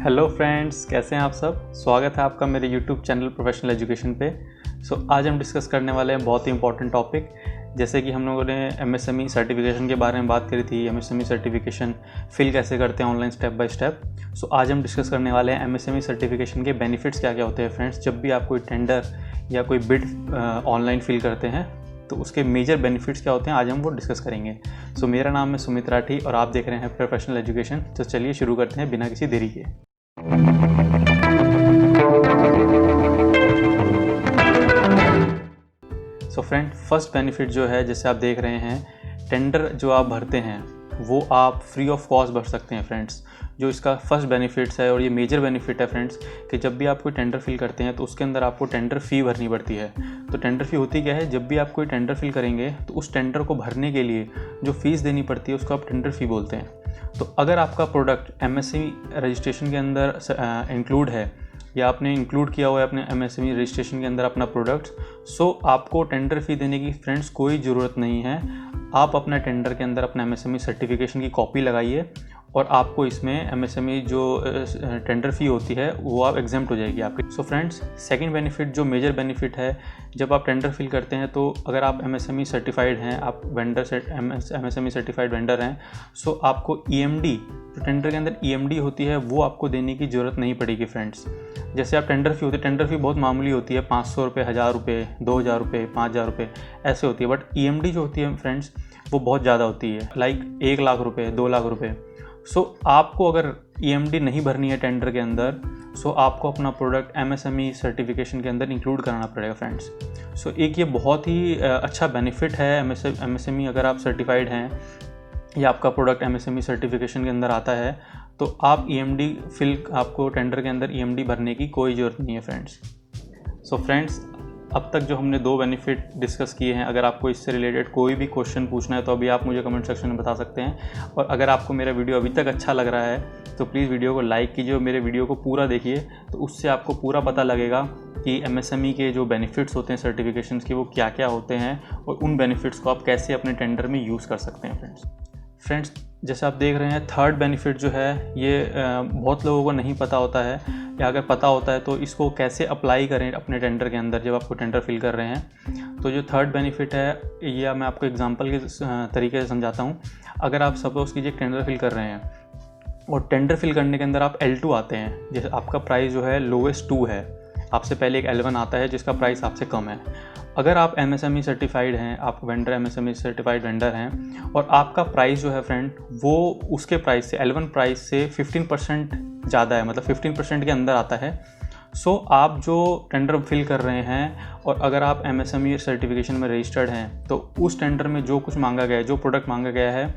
Hello friends, कैसे हैं आप सब। स्वागत है आपका मेरे यूट्यूब चैनल प्रोफेशनल एजुकेशन पे। आज हम डिस्कस करने वाले हैं बहुत ही इंपॉर्टेंट टॉपिक। जैसे कि हम लोगों ने एमएसएमई सर्टिफिकेशन के बारे में बात करी थी। एमएसएमई सर्टिफिकेशन फिल कैसे करते हैं ऑनलाइन स्टेप बाय स्टेप। आज हम डिस्कस करने वाले हैं एमएसएमई सर्टिफिकेशन के बेनिफिट्स क्या क्या होते हैं फ्रेंड्स। जब भी आप कोई टेंडर या कोई बिड ऑनलाइन फिल करते हैं तो उसके मेजर बेनिफिट्स क्या होते हैं, आज हम वो डिस्कस करेंगे। मेरा नाम है सुमित राठी और आप देख रहे हैं प्रोफेशनल एजुकेशन। तो चलिए शुरू करते हैं बिना किसी देरी के। फ्रेंड, फर्स्ट बेनिफिट जो है, जैसे आप देख रहे हैं, टेंडर जो आप भरते हैं वो आप फ्री ऑफ कॉस्ट भर सकते हैं फ्रेंड्स। जो इसका फर्स्ट बेनिफिट्स है और ये मेजर बेनिफिट है फ्रेंड्स कि जब भी आप कोई टेंडर फिल करते हैं तो उसके अंदर आपको टेंडर फ़ी भरनी पड़ती है। तो टेंडर फ़ी होती क्या है, जब भी आप कोई टेंडर फिल करेंगे तो उस टेंडर को भरने के लिए जो फ़ीस देनी पड़ती है उसको आप टेंडर फ़ी बोलते हैं। तो अगर आपका प्रोडक्ट एमएसएमई रजिस्ट्रेशन के अंदर इंक्लूड है या आपने इंक्लूड किया हुआ है अपने एमएसएमई रजिस्ट्रेशन के अंदर अपना प्रोडक्ट, आपको टेंडर फ़ी देने की फ्रेंड्स कोई ज़रूरत नहीं है। आप अपना टेंडर के अंदर अपना एमएसएमई सर्टिफिकेशन की कॉपी लगाइए और आपको इसमें एमएसएमई जो टेंडर फ़ी होती है वो आप एग्जेम्प्ट हो जाएगी आपकी। फ्रेंड्स, सेकंड बेनिफिट जो मेजर बेनिफिट है, जब आप टेंडर फिल करते हैं तो अगर आप एमएसएमई सर्टिफाइड हैं, आप एमएसएमई सर्टिफाइड वेंडर हैं, आपको ईएमडी जो टेंडर के अंदर ईएमडी होती है वो आपको देने की ज़रूरत नहीं पड़ेगी फ्रेंड्स। जैसे आप टेंडर फ़ी होती है, टेंडर फ़ी बहुत मामूली होती है, 500 रुपये, 1000 रुपये, 2000 रुपये, 5000 रुपये ऐसे होती है। बट ईएमडी जो होती है फ्रेंड्स वो बहुत ज़्यादा होती है, लाइक 1 लाख रुपये, 2 लाख रुपये। आपको अगर ईएमडी नहीं भरनी है टेंडर के अंदर, आपको अपना प्रोडक्ट एमएसएमई सर्टिफिकेशन के अंदर इंक्लूड कराना पड़ेगा फ्रेंड्स। एक ये बहुत ही अच्छा बेनिफिट है एमएसएमई। अगर आप सर्टिफाइड हैं या आपका प्रोडक्ट एमएसएमई सर्टिफिकेशन के अंदर आता है तो आप ईएमडी आपको टेंडर के अंदर ईएमडी भरने की कोई ज़रूरत नहीं है फ्रेंड्स। फ्रेंड्स, अब तक जो हमने 2 बेनिफिट डिस्कस किए हैं, अगर आपको इससे रिलेटेड कोई भी क्वेश्चन पूछना है तो अभी आप मुझे कमेंट सेक्शन में बता सकते हैं। और अगर आपको मेरा वीडियो अभी तक अच्छा लग रहा है तो प्लीज़ वीडियो को लाइक कीजिए और मेरे वीडियो को पूरा देखिए, तो उससे आपको पूरा पता लगेगा कि एमएसएमई के जो बेनिफिट्स होते हैं सर्टिफिकेशंस के वो क्या क्या होते हैं और उन बेनिफिट्स को आप कैसे अपने टेंडर में यूज़ कर सकते हैं फ्रेंड्स। जैसे आप देख रहे हैं, थर्ड बेनिफिट जो है ये बहुत लोगों को नहीं पता होता है, या अगर पता होता है तो इसको कैसे अप्लाई करें अपने टेंडर के अंदर जब आपको टेंडर फिल कर रहे हैं। तो जो थर्ड बेनिफिट है ये मैं आपको एग्जांपल के तरीके से समझाता हूँ। अगर आप सपोज़ कीजिए टेंडर फिल कर रहे हैं और टेंडर फिल करने के अंदर आप L2 आते हैं, जैसे आपका प्राइस जो है लोवेस्ट 2 है, आपसे पहले एक L1 आता है जिसका प्राइस आपसे कम है। अगर आप एमएसएमई सर्टिफाइड हैं, आप वेंडर एमएसएमई सर्टिफाइड वेंडर हैं और आपका प्राइस जो है फ्रेंड वो उसके प्राइस से L1 प्राइस से 15% ज़्यादा है, मतलब 15% के अंदर आता है, आप जो टेंडर फिल कर रहे हैं और अगर आप एमएसएमई सर्टिफिकेशन में रजिस्टर्ड हैं तो उस टेंडर में जो कुछ मांगा गया है, जो प्रोडक्ट मांगा गया है,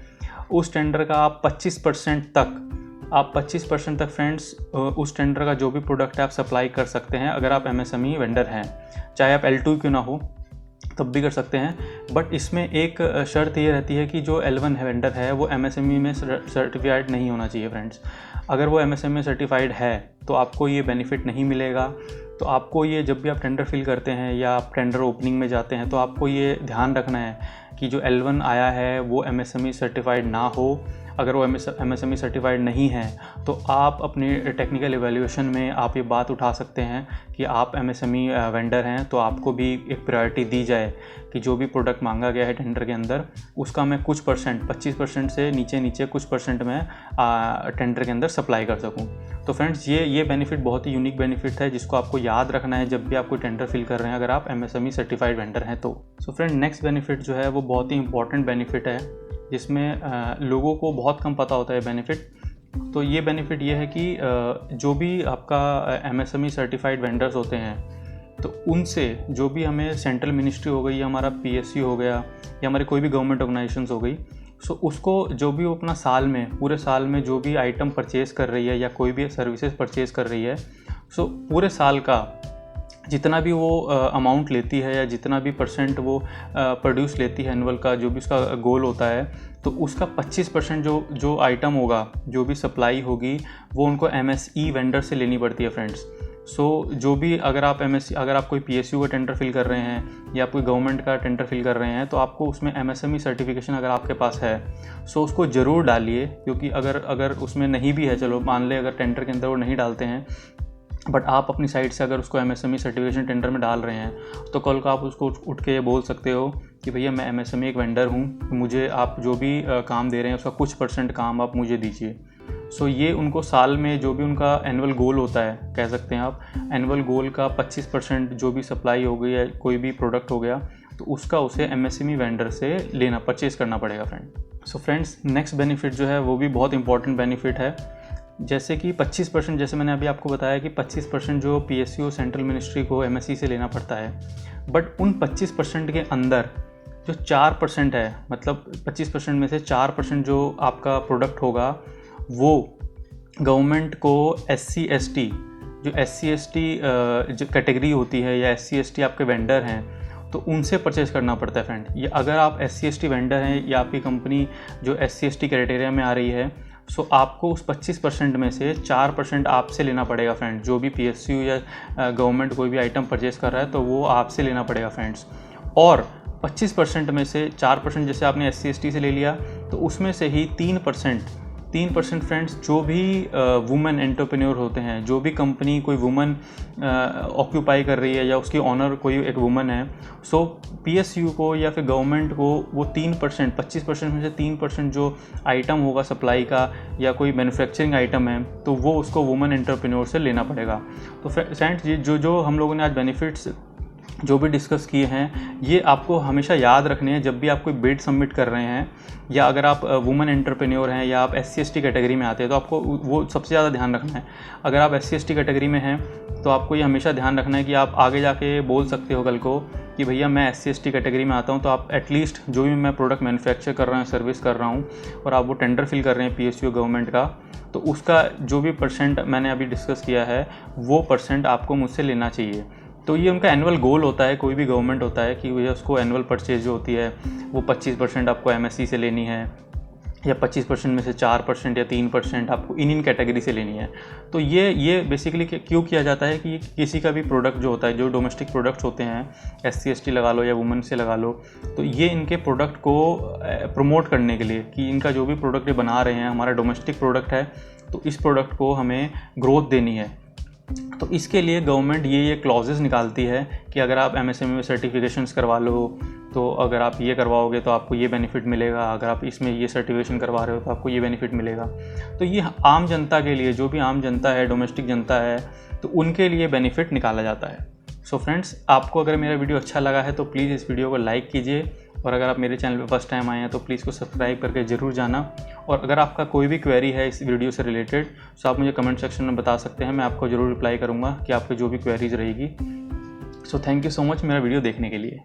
उस टेंडर का आप 25% तक फ्रेंड्स उस टेंडर का जो भी प्रोडक्ट है आप सप्लाई कर सकते हैं। अगर आप एमएसएमई वेंडर हैं, चाहे आप L2 क्यों ना हो तब भी कर सकते हैं। बट इसमें एक शर्त ये रहती है कि जो L1 वेंडर है वो एमएसएमई में सर्टिफाइड नहीं होना चाहिए फ्रेंड्स। अगर वो एमएसएमई सर्टिफाइड है तो आपको ये बेनिफिट नहीं मिलेगा। तो आपको ये, जब भी आप टेंडर फिल करते हैं या आप टेंडर ओपनिंग में जाते हैं, तो आपको ये ध्यान रखना है कि जो L1 आया है वो एमएसएमई सर्टिफाइड ना हो। अगर वो एमएसएमई सर्टिफाइड नहीं है तो आप अपनी टेक्निकल इवैल्यूएशन में आप ये बात उठा सकते हैं कि आप एमएसएमई वेंडर हैं तो आपको भी एक प्रायोरिटी दी जाए कि जो भी प्रोडक्ट मांगा गया है टेंडर के अंदर उसका मैं कुछ परसेंट, 25% से नीचे कुछ परसेंट में टेंडर के अंदर सप्लाई कर सकूं। तो फ्रेंड्स, ये बेनिफिट बहुत ही यूनिक बेनिफिट है जिसको आपको याद रखना है जब भी आप कोई टेंडर फिल कर रहे हैं, अगर आप एमएसएमई सर्टिफाइड वेंडर हैं तो। फ्रेंड, नेक्स्ट बेनिफिट जो है वो बहुत ही इंपॉर्टेंट बेनिफिट है जिसमें लोगों को बहुत कम पता होता है बेनिफिट। तो ये बेनिफिट ये है कि जो भी आपका एमएसएमई सर्टिफाइड वेंडर्स होते हैं तो उनसे जो भी हमें सेंट्रल मिनिस्ट्री हो गई या हमारा पीएसयू हो गया या हमारी कोई भी गवर्नमेंट ऑर्गेनाइजेशंस हो गई, उसको जो भी वो अपना पूरे साल में जो भी आइटम परचेज़ कर रही है या कोई भी सर्विसेज परचेज़ कर रही है, पूरे साल का जितना भी वो अमाउंट लेती है या जितना भी परसेंट वो प्रोड्यूस लेती है एनुअल का, जो भी उसका गोल होता है, तो उसका 25% जो आइटम होगा, जो भी सप्लाई होगी, वो उनको एमएसई वेंडर से लेनी पड़ती है फ्रेंड्स। जो भी अगर आप कोई PSU का टेंडर फिल कर रहे हैं या कोई गवर्नमेंट का टेंडर फिल कर रहे हैं तो आपको उसमें MSME सर्टिफिकेशन अगर आपके पास है उसको ज़रूर डालिए, क्योंकि अगर उसमें नहीं भी है, चलो मान ले अगर टेंडर के अंदर वो नहीं डालते हैं, बट आप अपनी साइड से अगर उसको MSME सर्टिफिकेशन टेंडर में डाल रहे हैं तो कल को आप उसको उठ के ये बोल सकते हो कि भैया मैं MSME एक वेंडर हूँ, मुझे आप जो भी काम दे रहे हैं उसका कुछ % काम आप मुझे दीजिए। ये उनको साल में जो भी उनका एनुअल गोल होता है, कह सकते हैं आप, एनुअल गोल का 25% जो भी सप्लाई हो गई या कोई भी प्रोडक्ट हो गया तो उसका उसे MSME वेंडर से परचेज़ करना पड़ेगा फ्रेंड। फ्रेंड्स, नेक्स्ट बेनिफिट जो है वो भी बहुत इंपॉर्टेंट बेनिफिट है, जैसे कि 25%, जैसे मैंने अभी आपको बताया कि 25% जो PSU सेंट्रल मिनिस्ट्री को MSE से लेना पड़ता है, बट उन 25% के अंदर जो 4% है, मतलब 25% में से 4% जो आपका प्रोडक्ट होगा वो गवर्नमेंट को SC ST जो कैटेगरी होती है या SC ST आपके वेंडर हैं तो उनसे परचेज़ करना पड़ता है फ्रेंड। ये अगर आप SC ST वेंडर हैं या आपकी कंपनी जो SC ST क्राइटेरिया में आ रही है, आपको उस 25% में से 4% आपसे लेना पड़ेगा फ्रेंड। जो भी PSU या गवर्नमेंट कोई भी आइटम परचेज़ कर रहा है तो वो आपसे लेना पड़ेगा फ्रेंड्स। और 25% में से 4% जैसे आपने SC ST से ले लिया तो उसमें से ही 3% फ्रेंड्स जो भी वुमेन एंटरप्रेन्योर होते हैं, जो भी कंपनी कोई वुमन ऑक्यूपाई कर रही है या उसकी ऑनर कोई एक वुमन है, PSU को या फिर गवर्नमेंट को वो 3%, 25% में से 3% जो आइटम होगा सप्लाई का या कोई मैन्युफैक्चरिंग आइटम है तो वो उसको वुमन एंटरप्रेन्योर से लेना पड़ेगा। तो फ्रेंड्स, जो हम लोगों ने आज बेनिफिट्स जो भी डिस्कस किए हैं ये आपको हमेशा याद रखने हैं जब भी आप कोई बिड सबमिट कर रहे हैं, या अगर आप वुमेन एंटरप्रेन्योर हैं या आप SC ST कैटेगरी में आते हैं तो आपको वो सबसे ज़्यादा ध्यान रखना है। अगर आप SC ST कैटेगरी में हैं तो आपको ये हमेशा ध्यान रखना है कि आप आगे जाके बोल सकते हो कल को कि भैया मैं SC ST कैटेगरी में आता हूँ, तो आप एटलीस्ट जो भी मैं प्रोडक्ट मैन्युफैक्चर कर रहा हूँ, सर्विस कर रहा हूँ और आप वो टेंडर फिल कर रहे हैं PSU गवर्नमेंट का, तो उसका जो भी % मैंने अभी डिस्कस किया है वो % आपको मुझसे लेना चाहिए। तो ये उनका एनुअल गोल होता है, कोई भी गवर्नमेंट होता है कि भैया उसको एनुअल परचेज जो होती है वो 25% आपको MSE से लेनी है या 25% में से 4% या 3% आपको इन कैटेगरी से लेनी है। तो ये बेसिकली क्यों किया जाता है कि किसी का भी प्रोडक्ट जो होता है, जो डोमेस्टिक प्रोडक्ट्स होते हैं SC ST लगा लो या वुमेन से लगा लो, तो ये इनके प्रोडक्ट को प्रमोट करने के लिए कि इनका जो भी प्रोडक्ट ये बना रहे हैं हमारा डोमेस्टिक प्रोडक्ट है तो इस प्रोडक्ट को हमें ग्रोथ देनी है। तो इसके लिए गवर्नमेंट ये क्लॉजेस निकालती है कि अगर आप MSME में सर्टिफिकेशंस करवा लो तो अगर आप ये करवाओगे तो आपको ये बेनिफिट मिलेगा, अगर आप इसमें ये सर्टिफिकेशन करवा रहे हो तो आपको ये बेनिफिट मिलेगा। तो ये आम जनता के लिए, जो भी आम जनता है, डोमेस्टिक जनता है, तो उनके लिए बेनिफिट निकाला जाता है। फ्रेंड्स, आपको अगर मेरा वीडियो अच्छा लगा है तो प्लीज़ इस वीडियो को लाइक कीजिए, और अगर आप मेरे चैनल पे फर्स्ट टाइम आए हैं तो प्लीज़ को सब्सक्राइब करके ज़रूर जाना। और अगर आपका कोई भी क्वेरी है इस वीडियो से रिलेटेड तो आप मुझे कमेंट सेक्शन में बता सकते हैं, मैं आपको ज़रूर रिप्लाई करूँगा कि आपकी जो भी क्वेरीज रहेगी। थैंक यू सो मच मेरा वीडियो देखने के लिए।